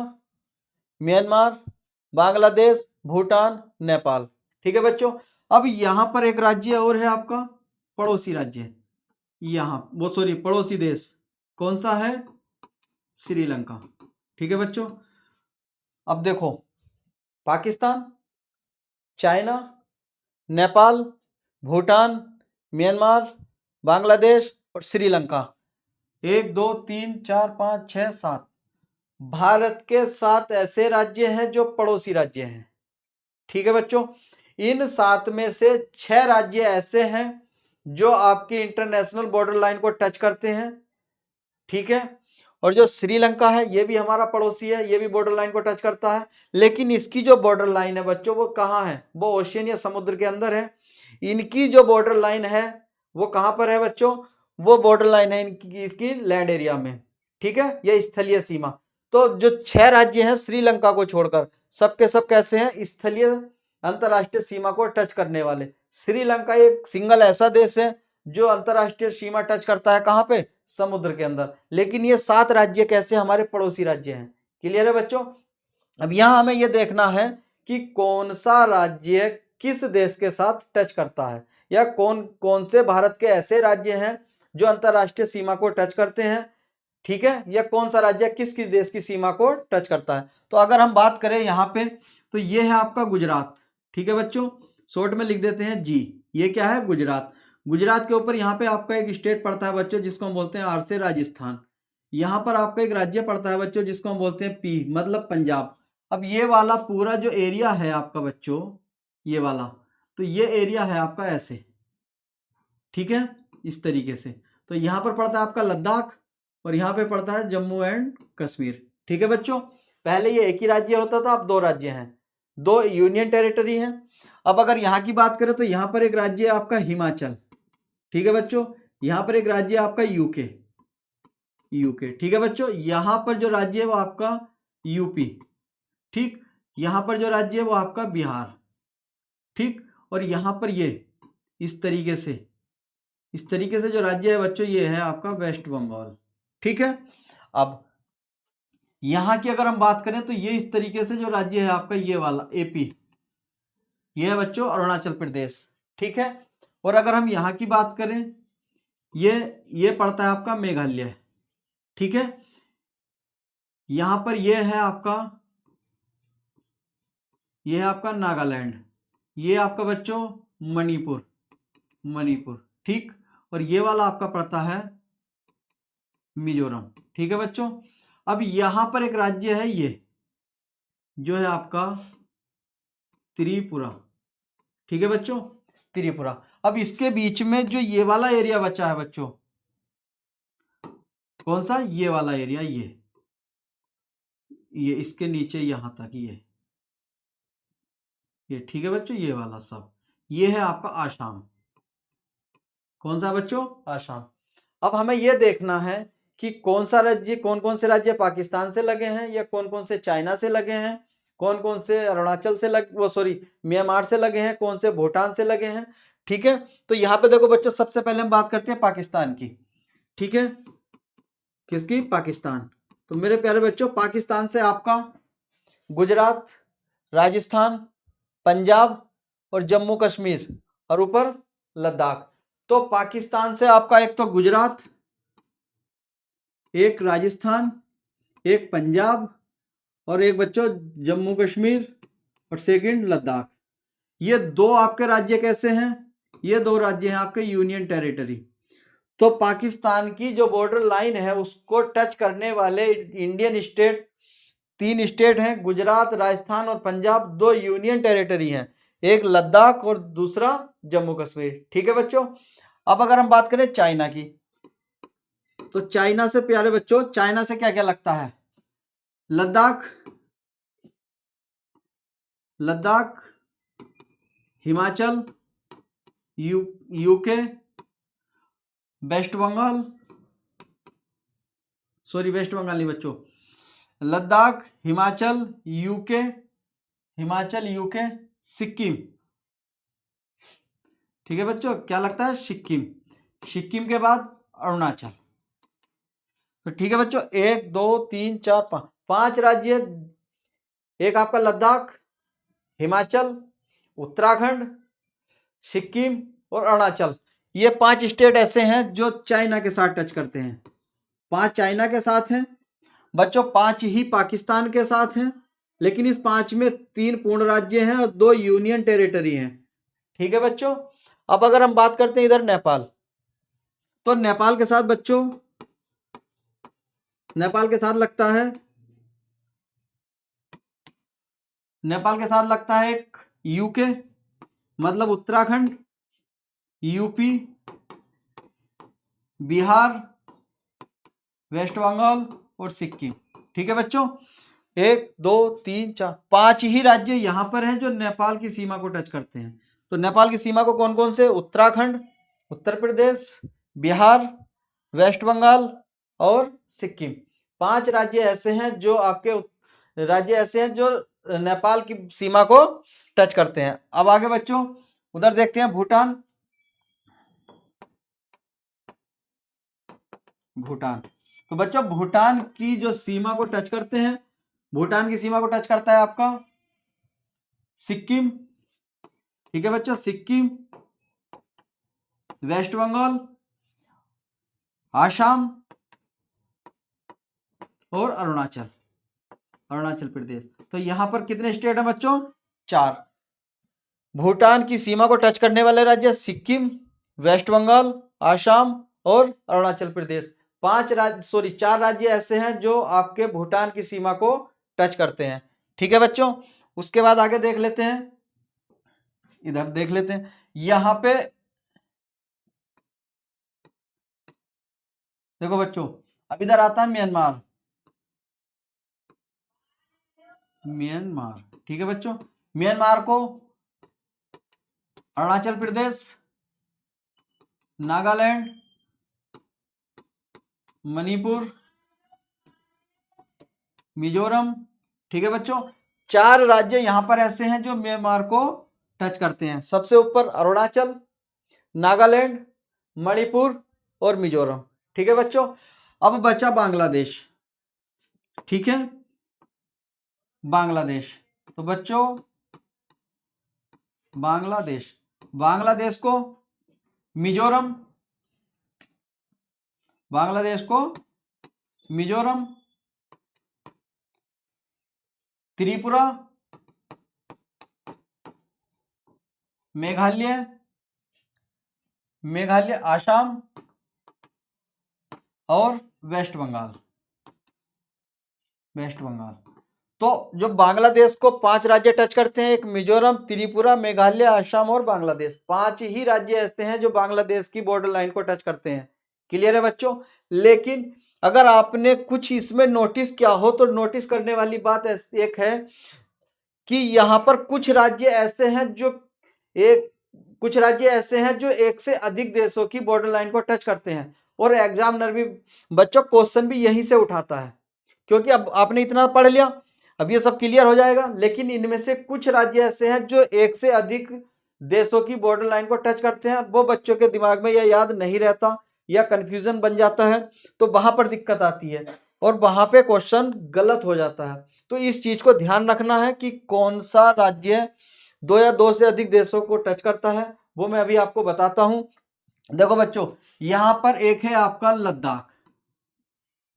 म्यांमार, बांग्लादेश, भूटान, नेपाल। ठीक है बच्चों, अब यहां पर एक राज्य और है आपका पड़ोसी राज्य, यहां वो सॉरी पड़ोसी देश कौन सा है? श्रीलंका। ठीक है बच्चों, अब देखो पाकिस्तान, चाइना, नेपाल, भूटान, म्यांमार, बांग्लादेश और श्रीलंका, 1 2 3 4 5 6 7 भारत के 7 ऐसे राज्य हैं जो पड़ोसी राज्य हैं। ठीक है बच्चों, इन 7 में से 6 राज्य ऐसे हैं जो आपकी इंटरनेशनल बॉर्डर लाइन को टच करते हैं। ठीक है, और जो श्रीलंका है ये भी हमारा पड़ोसी है, ये भी बॉर्डर लाइन को टच करता है, लेकिन इसकी जो बॉर्डर लाइन है बच्चों वो कहाँ है? वो ओशियनिया समुद्र के अंदर है। इनकी जो बॉर्डर लाइन है वो कहां पर है बच्चों? वो बॉर्डर लाइन है इनकी इसकी लैंड एरिया में। ठीक है, ये स्थलीय सीमा। तो जो 6 राज्य हैं श्रीलंका को छोड़कर सबके सब कैसे हैं? स्थलीय अंतरराष्ट्रीय सीमा को टच करने वाले। श्रीलंका एक सिंगल ऐसा देश है जो अंतरराष्ट्रीय सीमा टच करता है कहां पे? समुद्र के अंदर। लेकिन ये 7 राज्य कैसे? हमारे पड़ोसी राज्य हैं। क्लियर है बच्चों? अब यहां हमें यह देखना है कि कौन सा राज्य किस देश के साथ टच करता है, या कौन कौन से भारत के ऐसे राज्य हैं जो अंतरराष्ट्रीय सीमा को टच करते हैं। ठीक है, या कौन सा राज्य किस किस देश की सीमा को टच करता है। तो अगर हम बात करें यहाँ पे तो ये है आपका गुजरात। ठीक है बच्चों, शॉर्ट में लिख देते हैं जी। ये क्या है? गुजरात। गुजरात के ऊपर यहाँ पे आपका एक स्टेट पड़ता है बच्चों जिसको हम बोलते हैं आर से राजस्थान। यहाँ पर आपका एक राज्य पड़ता है बच्चों जिसको हम बोलते हैं पी मतलब पंजाब। अब ये वाला पूरा जो एरिया है आपका बच्चों ये वाला, तो ये एरिया है आपका ऐसे। ठीक है, इस तरीके से। तो यहाँ पर पड़ता है आपका लद्दाख और यहाँ पे पड़ता है जम्मू एंड कश्मीर। ठीक है बच्चों, पहले ये एक ही राज्य होता था, अब 2 राज्य हैं, 2 यूनियन टेरिटरी हैं। अब अगर यहाँ की बात करें तो यहाँ पर एक राज्य है आपका हिमाचल। ठीक है बच्चों, यहाँ पर एक राज्य है आपका यूके। ठीक है बच्चों, यहाँ पर जो राज्य है वो आपका यूपी। ठीक, यहाँ पर जो राज्य है वो आपका बिहार। ठीक, और यहाँ पर ये इस तरीके से जो राज्य है बच्चों ये है आपका वेस्ट बंगाल। ठीक है, अब यहां की अगर हम बात करें तो ये इस तरीके से जो राज्य है आपका ये वाला एपी, ये है बच्चों अरुणाचल प्रदेश। ठीक है, और अगर हम यहाँ की बात करें ये पड़ता है आपका मेघालय। ठीक है, यहां पर ये है आपका नागालैंड, ये आपका बच्चों मणिपुर। ठीक, और ये वाला आपका पड़ता है मिजोरम। ठीक है बच्चों, अब यहां पर एक राज्य है ये जो है आपका त्रिपुरा। ठीक है बच्चों, त्रिपुरा। अब इसके बीच में जो ये वाला एरिया बचा है बच्चों, कौन सा? ये वाला एरिया, ये इसके नीचे यहां तक ये ठीक है बच्चों, ये वाला सब ये है आपका आसाम। कौन सा बच्चों? आसाम। अब हमें यह देखना है कि कौन सा राज्य, कौन कौन से राज्य पाकिस्तान से लगे हैं या कौन कौन से चाइना से लगे हैं कौन कौन से अरुणाचल से म्यांमार से लगे हैं, कौन से भूटान से लगे हैं। ठीक है, तो यहाँ पे देखो बच्चों, सबसे पहले हम बात करते हैं पाकिस्तान की। ठीक है, किसकी? पाकिस्तान। तो मेरे प्यारे बच्चों, पाकिस्तान से आपका गुजरात, राजस्थान, पंजाब और जम्मू कश्मीर और ऊपर लद्दाख। तो पाकिस्तान से आपका एक तो गुजरात, एक राजस्थान, एक पंजाब और एक बच्चों जम्मू कश्मीर और सेकंड लद्दाख। ये दो आपके राज्य कैसे हैं? ये दो राज्य हैं आपके यूनियन टेरिटरी। तो पाकिस्तान की जो बॉर्डर लाइन है उसको टच करने वाले इंडियन स्टेट 3 स्टेट हैं, गुजरात, राजस्थान और पंजाब। 2 यूनियन टेरिटरी हैं, एक लद्दाख और दूसरा जम्मू कश्मीर। ठीक है बच्चों। अब अगर हम बात करें चाइना की, तो चाइना से प्यारे बच्चों, चाइना से क्या क्या लगता है? लद्दाख, हिमाचल, यूके, वेस्ट बंगाल नहीं बच्चों, लद्दाख, हिमाचल, यूके, सिक्किम। ठीक है बच्चों, क्या लगता है? सिक्किम के बाद अरुणाचल। तो ठीक है बच्चों, 1 2 3 4 5 5 राज्य। एक आपका लद्दाख, हिमाचल, उत्तराखंड, सिक्किम और अरुणाचल। ये 5 स्टेट ऐसे हैं जो चाइना के साथ टच करते हैं। 5 चाइना के साथ हैं बच्चों, 5 ही पाकिस्तान के साथ हैं, लेकिन इस 5 में 3 पूर्ण राज्य हैं और 2 यूनियन टेरिटरी हैं। ठीक है बच्चों। अब अगर हम बात करते हैं इधर नेपाल, तो नेपाल के साथ बच्चों, नेपाल के साथ लगता है एक यूके, मतलब उत्तराखंड, यूपी, बिहार, वेस्ट बंगाल और सिक्किम। ठीक है बच्चों, 1 2 3 4 5 ही राज्य यहां पर हैं जो नेपाल की सीमा को टच करते हैं। तो नेपाल की सीमा को कौन कौन से? उत्तराखंड, उत्तर प्रदेश, बिहार, वेस्ट बंगाल और सिक्किम। 5 राज्य ऐसे हैं जो नेपाल की सीमा को टच करते हैं। अब आगे बच्चों उधर देखते हैं भूटान। तो बच्चों भूटान की जो सीमा को टच करते हैं, भूटान की सीमा को टच करता है आपका सिक्किम। ठीक है बच्चों, सिक्किम, वेस्ट बंगाल, आसाम और अरुणाचल प्रदेश। तो यहां पर कितने स्टेट हैं बच्चों? 4। भूटान की सीमा को टच करने वाले राज्य सिक्किम, वेस्ट बंगाल, आसाम और अरुणाचल प्रदेश। 4 राज्य ऐसे हैं जो आपके भूटान की सीमा को टच करते हैं। ठीक है बच्चों, उसके बाद आगे देख लेते हैं, इधर देख लेते हैं। यहां पे देखो बच्चों, अब इधर आता है म्यांमार। ठीक है बच्चों, म्यांमार को अरुणाचल प्रदेश, नागालैंड, मणिपुर, मिजोरम। ठीक है बच्चों, 4 राज्य यहां पर ऐसे हैं जो म्यांमार को टच करते हैं। सबसे ऊपर अरुणाचल, नागालैंड, मणिपुर और मिजोरम। ठीक है बच्चों, अब बचा बांग्लादेश। ठीक है, बांग्लादेश। तो बच्चों बांग्लादेश को मिजोरम, त्रिपुरा, मेघालय, आसाम और वेस्ट बंगाल। तो जो बांग्लादेश को 5 राज्य टच करते हैं, एक मिजोरम, त्रिपुरा, मेघालय, आसाम और बांग्लादेश। 5 ही राज्य ऐसे हैं जो बांग्लादेश की बॉर्डर लाइन को टच करते हैं। क्लियर है बच्चों? लेकिन अगर आपने कुछ इसमें नोटिस किया हो तो नोटिस करने वाली बात एक है कि यहाँ पर कुछ राज्य ऐसे हैं जो एक से अधिक देशों की बॉर्डर लाइन को टच करते हैं। और एग्जामिनर भी बच्चों क्वेश्चन भी यहीं से उठाता है, क्योंकि अब आपने इतना पढ़ लिया, अब ये सब क्लियर हो जाएगा। लेकिन इनमें से कुछ राज्य ऐसे हैं जो एक से अधिक देशों की बॉर्डर लाइन को टच करते हैं, वो बच्चों के दिमाग में यह याद नहीं रहता या कंफ्यूजन बन जाता है, तो वहां पर दिक्कत आती है और वहां पे क्वेश्चन गलत हो जाता है। तो इस चीज को ध्यान रखना है कि कौन सा राज्य दो या दो से अधिक देशों को टच करता है, वो मैं अभी आपको बताता हूं। देखो बच्चों, यहां पर एक है आपका लद्दाख,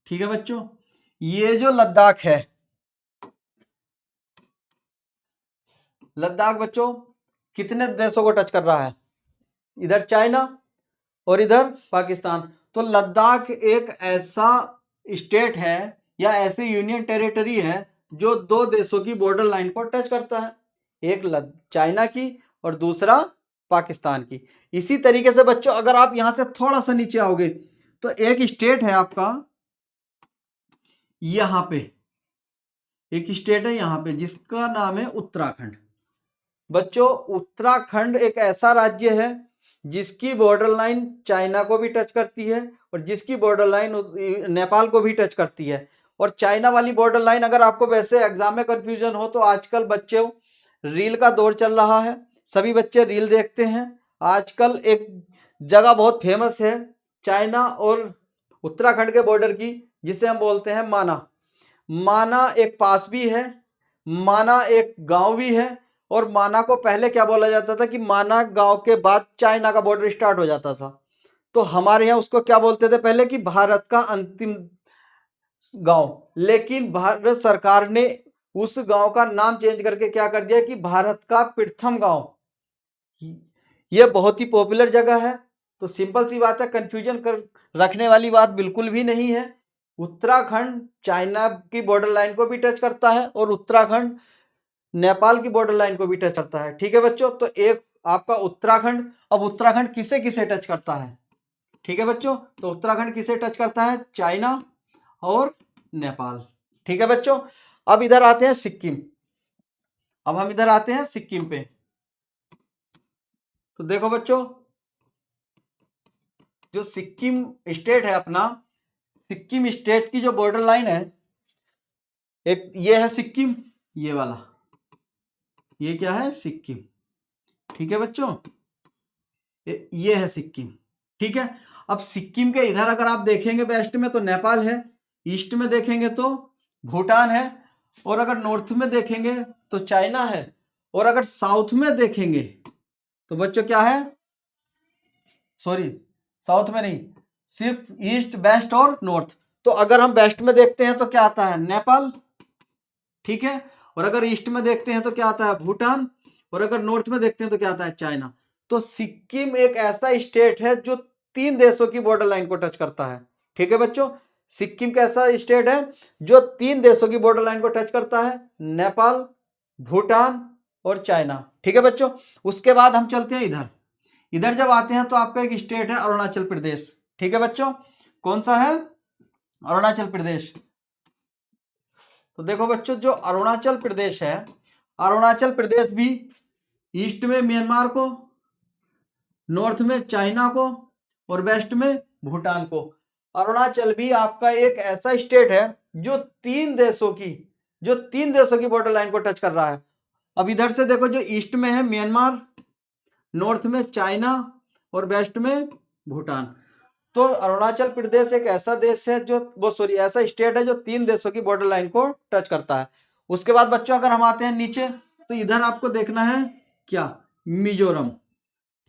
ठीक है बच्चों, ये जो लद्दाख है, लद्दाख बच्चों कितने देशों को टच कर रहा है? इधर चाइना और इधर पाकिस्तान। तो लद्दाख एक ऐसा स्टेट है या ऐसी यूनियन टेरिटरी है जो दो देशों की बॉर्डर लाइन को टच करता है, एक चाइना की और दूसरा पाकिस्तान की। इसी तरीके से बच्चों अगर आप यहां से थोड़ा सा नीचे आओगे तो एक स्टेट है आपका यहां पे, एक स्टेट है यहां पे जिसका नाम है उत्तराखंड। बच्चों उत्तराखंड एक ऐसा राज्य है जिसकी बॉर्डर लाइन चाइना को भी टच करती है और जिसकी बॉर्डर लाइन नेपाल को भी टच करती है। और चाइना वाली बॉर्डर लाइन, अगर आपको वैसे एग्जाम में कंफ्यूजन हो तो आजकल बच्चों रील का दौर चल रहा है, सभी बच्चे रील देखते हैं। आजकल एक जगह बहुत फेमस है चाइना और उत्तराखंड के बॉर्डर की, जिसे हम बोलते हैं माना। माना एक पास भी है, माना एक गांव भी है, और माना को पहले क्या बोला जाता था कि माना गांव के बाद चाइना का बॉर्डर स्टार्ट हो जाता था। तो हमारे यहाँ उसको क्या बोलते थे पहले कि भारत का अंतिम गांव। लेकिन भारत सरकार ने उस गांव का नाम चेंज करके क्या कर दिया कि भारत का प्रथम गांव। यह बहुत ही पॉपुलर जगह है। तो सिंपल सी बात है, कंफ्यूजन कर रखने वाली बात बिल्कुल भी नहीं है। उत्तराखंड चाइना की बॉर्डर लाइन को भी टच करता है और उत्तराखंड नेपाल की बॉर्डर लाइन को भी टच करता है, ठीक है बच्चों। तो एक आपका उत्तराखंड, अब उत्तराखंड किसे किसे टच करता है, ठीक है बच्चों, तो उत्तराखंड किसे टच करता है? चाइना और नेपाल, ठीक है बच्चों। अब इधर आते हैं सिक्किम, अब हम इधर आते हैं सिक्किम पे। तो देखो बच्चों, जो सिक्किम स्टेट है अपना, सिक्किम स्टेट की जो बॉर्डर लाइन है, एक ये है सिक्किम, ये वाला, ये क्या है? सिक्किम, ठीक है बच्चों, ये है सिक्किम, ठीक है। अब सिक्किम के इधर अगर आप देखेंगे वेस्ट में तो नेपाल है, ईस्ट में देखेंगे तो भूटान है, और अगर नॉर्थ में देखेंगे तो चाइना है, और अगर साउथ में देखेंगे तो बच्चों क्या है? सॉरी, साउथ में नहीं, सिर्फ ईस्ट वेस्ट और नॉर्थ। तो अगर हम वेस्ट में देखते हैं तो क्या आता है? नेपाल, ठीक है। और अगर ईस्ट में देखते हैं तो क्या आता है? भूटान। और अगर नॉर्थ में देखते हैं तो क्या आता है? चाइना। तो सिक्किम एक ऐसा स्टेट है जो तीन देशों की बॉर्डर लाइन को टच करता है, ठीक है बच्चों। सिक्किम कैसा स्टेट है जो तीन देशों की बॉर्डर लाइन को टच करता है? नेपाल, भूटान और चाइना, ठीक है बच्चों। उसके बाद हम चलते हैं इधर, इधर जब आते हैं तो आपका एक स्टेट है अरुणाचल प्रदेश, ठीक है बच्चों। कौन सा है? अरुणाचल प्रदेश। तो देखो बच्चों, जो अरुणाचल प्रदेश है, अरुणाचल प्रदेश भी ईस्ट में म्यांमार को, नॉर्थ में चाइना को और वेस्ट में भूटान को। अरुणाचल भी आपका एक ऐसा स्टेट है जो तीन देशों की बॉर्डर लाइन को टच कर रहा है। अब इधर से देखो, जो ईस्ट में है म्यांमार, नॉर्थ में चाइना और वेस्ट में भूटान। तो अरुणाचल प्रदेश एक ऐसा देश है जो ऐसा स्टेट है जो तीन देशों की बॉर्डर लाइन को टच करता है। उसके बाद बच्चों अगर हम आते हैं नीचे तो इधर आपको देखना है क्या? मिजोरम,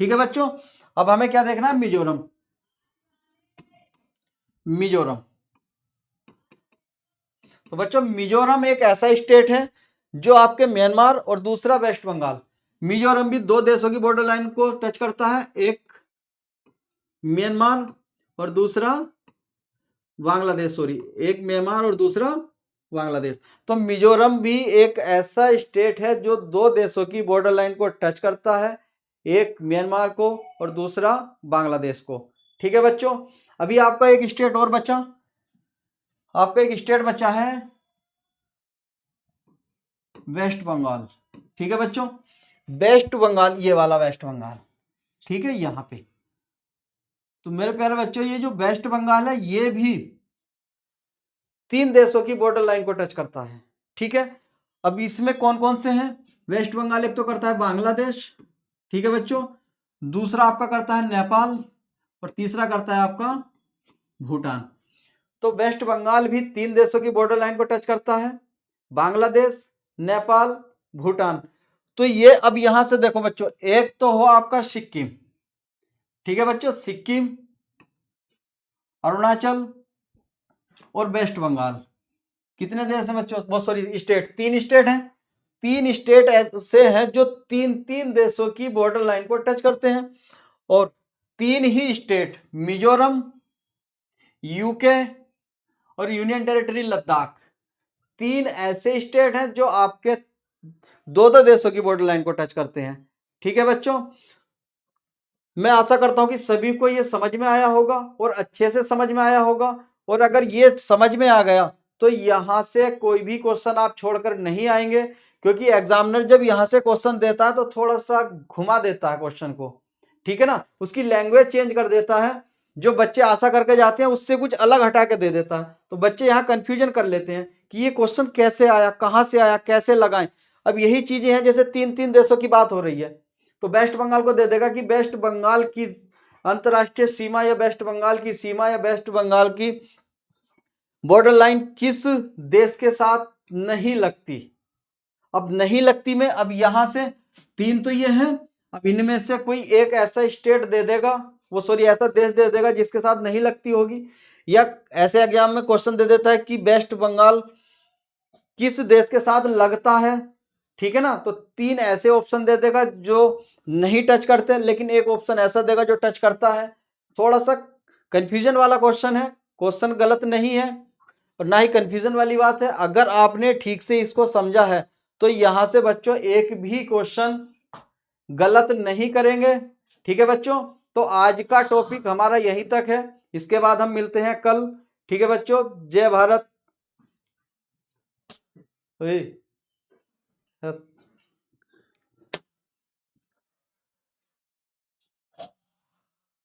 ठीक है बच्चों। अब हमें क्या देखना है? मिजोरम, मिजोरम। तो बच्चों मिजोरम एक ऐसा स्टेट है जो आपके म्यांमार और दूसरा वेस्ट बंगाल, मिजोरम भी दो देशों की बॉर्डर लाइन को टच करता है, एक म्यांमार और दूसरा बांग्लादेश, सॉरी, एक म्यांमार और दूसरा बांग्लादेश। तो मिजोरम भी एक ऐसा स्टेट है जो दो देशों की बॉर्डर लाइन को टच करता है, एक म्यांमार को और दूसरा बांग्लादेश को, ठीक है बच्चों। अभी आपका एक स्टेट और बचा, आपका एक स्टेट बचा है वेस्ट बंगाल, ठीक है बच्चों। वेस्ट बंगाल, ये वाला वेस्ट बंगाल, ठीक है, यहां पे। तो मेरे प्यारे बच्चों, ये जो वेस्ट बंगाल है ये भी तीन देशों की बॉर्डर लाइन को टच करता है, ठीक है। अब इसमें कौन कौन से हैं? वेस्ट बंगाल एक तो करता है बांग्लादेश, ठीक है बच्चों, दूसरा आपका करता है नेपाल और तीसरा करता है आपका भूटान। तो वेस्ट बंगाल भी 3 देशों की बॉर्डर लाइन को टच करता है, बांग्लादेश, नेपाल, भूटान। तो ये अब यहां से देखो बच्चों, एक तो हो आपका सिक्किम, ठीक है बच्चों, सिक्किम, अरुणाचल और वेस्ट बंगाल। कितने देश हैं बच्चों? बहुत सॉरी, स्टेट, 3 स्टेट हैं। 3 स्टेट ऐसे हैं जो 3 देशों की बॉर्डर लाइन को टच करते हैं, और 3 ही स्टेट, मिजोरम, यूके और यूनियन टेरिटरी लद्दाख, 3 ऐसे स्टेट हैं जो आपके 2 देशों की बॉर्डर लाइन को टच करते हैं। ठीक है बच्चों, मैं आशा करता हूं कि सभी को ये समझ में आया होगा और अच्छे से समझ में आया होगा। और अगर ये समझ में आ गया तो यहां से कोई भी क्वेश्चन आप छोड़कर नहीं आएंगे, क्योंकि एग्जामिनर जब यहां से क्वेश्चन देता है तो थोड़ा सा घुमा देता है क्वेश्चन को, ठीक है ना, उसकी लैंग्वेज चेंज कर देता है, जो बच्चे आशा करके जाते हैं उससे कुछ अलग हटा के दे देता है, तो बच्चे यहाँ कंफ्यूजन कर लेते हैं कि ये क्वेश्चन कैसे आया, कहां से आया, कैसे लगाएं। अब यही चीजें हैं, जैसे 3 देशों की बात हो रही है, तो वेस्ट बंगाल को दे देगा कि वेस्ट बंगाल की अंतरराष्ट्रीय सीमा या वेस्ट बंगाल की सीमा या वेस्ट बंगाल की बॉर्डर लाइन किस देश के साथ नहीं लगती। अब नहीं लगती में अब यहां से 3 तो ये हैं, अब इनमें से कोई एक ऐसा स्टेट दे देगा, वो सॉरी ऐसा देश दे देगा जिसके साथ नहीं लगती होगी, या ऐसे एग्जाम में क्वेश्चन दे देता है कि वेस्ट बंगाल किस देश के साथ लगता है, ठीक है ना। तो 3 ऐसे ऑप्शन दे देगा जो नहीं टच करते, लेकिन एक ऑप्शन ऐसा देगा जो टच करता है। थोड़ा सा कंफ्यूजन वाला क्वेश्चन है, क्वेश्चन गलत नहीं है और ना ही कंफ्यूजन वाली बात है। अगर आपने ठीक से इसको समझा है तो यहां से बच्चों एक भी क्वेश्चन गलत नहीं करेंगे, ठीक है बच्चों। तो आज का टॉपिक हमारा यहीं तक है, इसके बाद हम मिलते हैं कल, ठीक है बच्चों। जय भारत।